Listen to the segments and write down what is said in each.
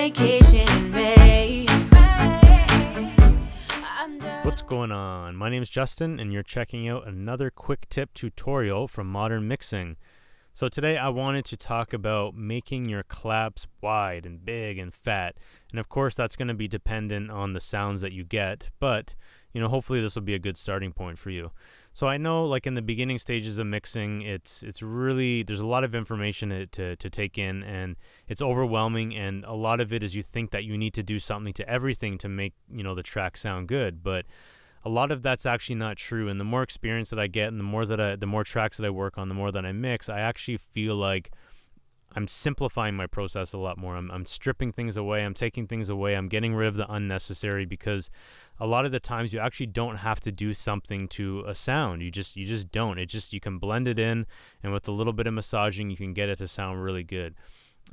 vacation in May. What's going on? My name is Justin and you're checking out another quick tip tutorial from Modern Mixing. So today I wanted to talk about making your claps wide and big and fat. And of course that's going to be dependent on the sounds that you get, but hopefully this will be a good starting point for you. So I know like in the beginning stages of mixing, it's really, there's a lot of information to take in, and it's overwhelming, and a lot of it is you think that you need to do something to everything to make, the track sound good, but a lot of that's actually not true. And the more experience that I get and the more tracks that I work on, the more that I mix, I actually feel like I'm simplifying my process a lot more. I'm stripping things away. I'm taking things away. I'm getting rid of the unnecessary, because a lot of the times you actually don't have to do something to a sound. You just don't. You can blend it in, and with a little bit of massaging, you can get it to sound really good.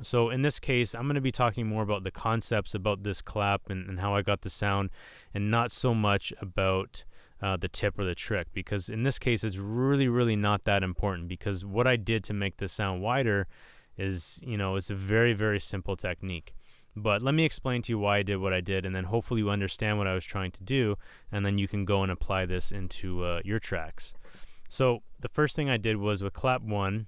So in this case, I'm going to be talking more about the concepts about this clap and how I got the sound, and not so much about the tip or the trick, because in this case, it's really not that important, because what I did to make this sound wider is, it's a very simple technique. But let me explain to you why I did what I did, and then hopefully you understand what I was trying to do, and then you can go and apply this into your tracks. So the first thing I did was with clap 1,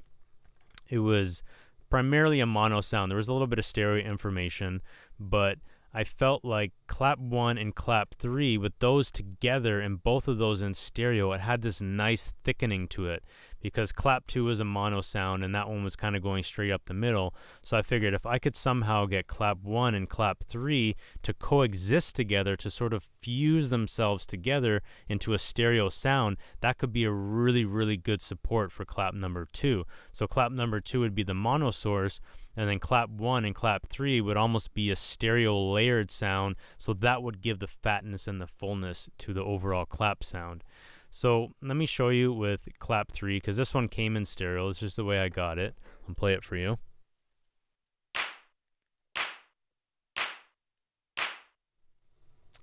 it was primarily a mono sound. There was a little bit of stereo information, but I felt like clap 1 and clap 3, with those together and both of those in stereo, it had this nice thickening to it, because clap 2 was a mono sound and that one was kind of going straight up the middle. So I figured if I could somehow get clap 1 and clap 3 to coexist together, to sort of fuse themselves together into a stereo sound, that could be a really good support for clap number 2. So clap number 2 would be the mono source, and then clap 1 and clap 3 would almost be a stereo layered sound, so that would give the fatness and the fullness to the overall clap sound. So let me show you with clap 3, because this one came in stereo. It's just the way I got it. I'll play it for you.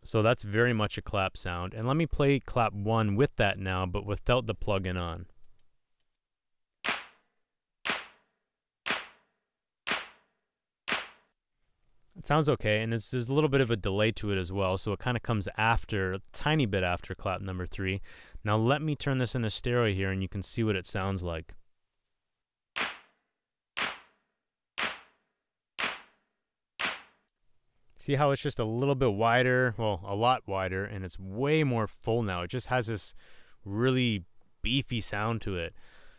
So that's very much a clap sound. And let me play clap 1 with that now, but without the plug-in on. It sounds okay, and there's a little bit of a delay to it as well, so it kind of comes after, a tiny bit after clap number 3. Now let me turn this into stereo here, and you can see what it sounds like. See how it's just a little bit wider, well, a lot wider, and it's way more full now. It just has this really beefy sound to it.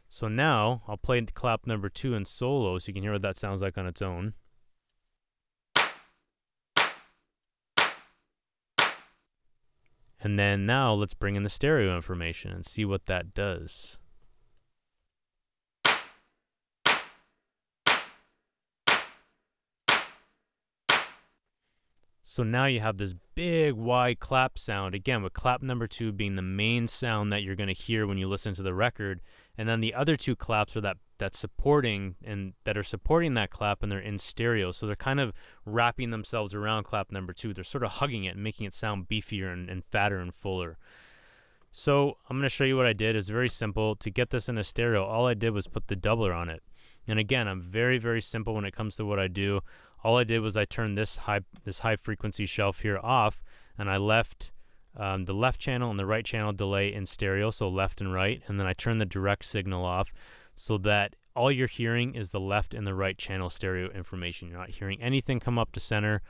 So now I'll play clap number 2 in solo so you can hear what that sounds like on its own. And then now let's bring in the stereo information and see what that does. So now you have this big wide clap sound, again with clap number 2 being the main sound that you're going to hear when you listen to the record, and then the other 2 claps are that's supporting and that are supporting that clap, and they're in stereo, so they're kind of wrapping themselves around clap number 2. They're sort of hugging it and making it sound beefier and fatter and fuller. So I'm going to show you what I did. It's very simple. To get this in a stereo, all I did was put the doubler on it. And again, I'm very simple when it comes to what I do. All I did was I turned this high frequency shelf here off, and I left the left channel and the right channel delay in stereo, so left and right, and then I turned the direct signal off, so that all you're hearing is the left and the right channel stereo information. You're not hearing anything come up to center,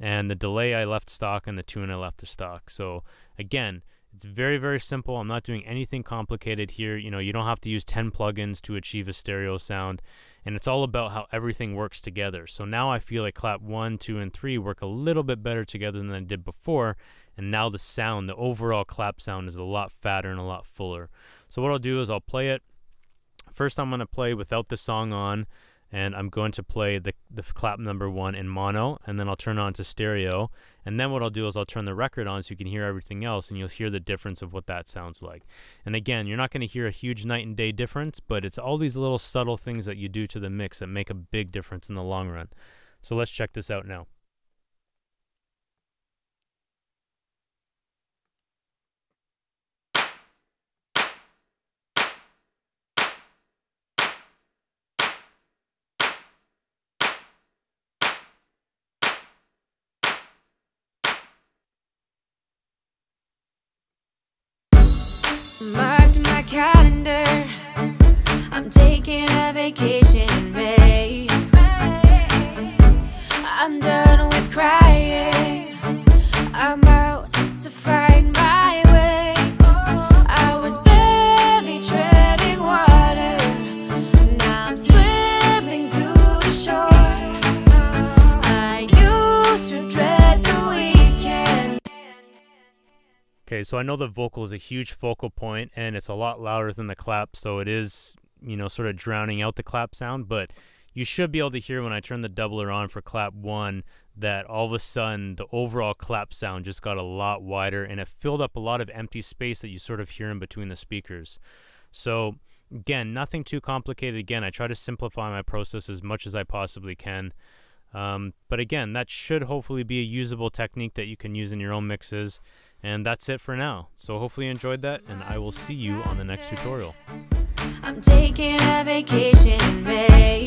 and the delay I left stock and the tune I left to stock. So again, it's very simple. I'm not doing anything complicated here. You don't have to use 10 plugins to achieve a stereo sound, and it's all about how everything works together. So now I feel like clap 1, 2, and 3 work a little bit better together than I did before, and now the sound, the overall clap sound, is a lot fatter and a lot fuller. So what I'll do is I'll play it. First I'm going to play without the song on, and I'm going to play the clap number 1 in mono, and then I'll turn it on to stereo, and then what I'll do is I'll turn the record on so you can hear everything else, and you'll hear the difference of what that sounds like. And again, you're not going to hear a huge night and day difference, but it's all these little subtle things that you do to the mix that make a big difference in the long run. So let's check this out now. Marked my calendar, I'm taking a vacation in May. I'm done with crying, I'm out to find my way. I was barely treading water, now I'm swimming to the shore. I used to dread the weekend. Okay, so I know the vocal is a huge focal point and it's a lot louder than the clap, so it is, you know, sort of drowning out the clap sound, but you should be able to hear when I turn the doubler on for clap 1 that all of a sudden the overall clap sound just got a lot wider and it filled up a lot of empty space that you sort of hear in between the speakers. So again, nothing too complicated. Again, I try to simplify my process as much as I possibly can. But again, that should hopefully be a usable technique that you can use in your own mixes. And that's it for now. So hopefully you enjoyed that, and I will see you on the next tutorial. I'm taking a vacation in May.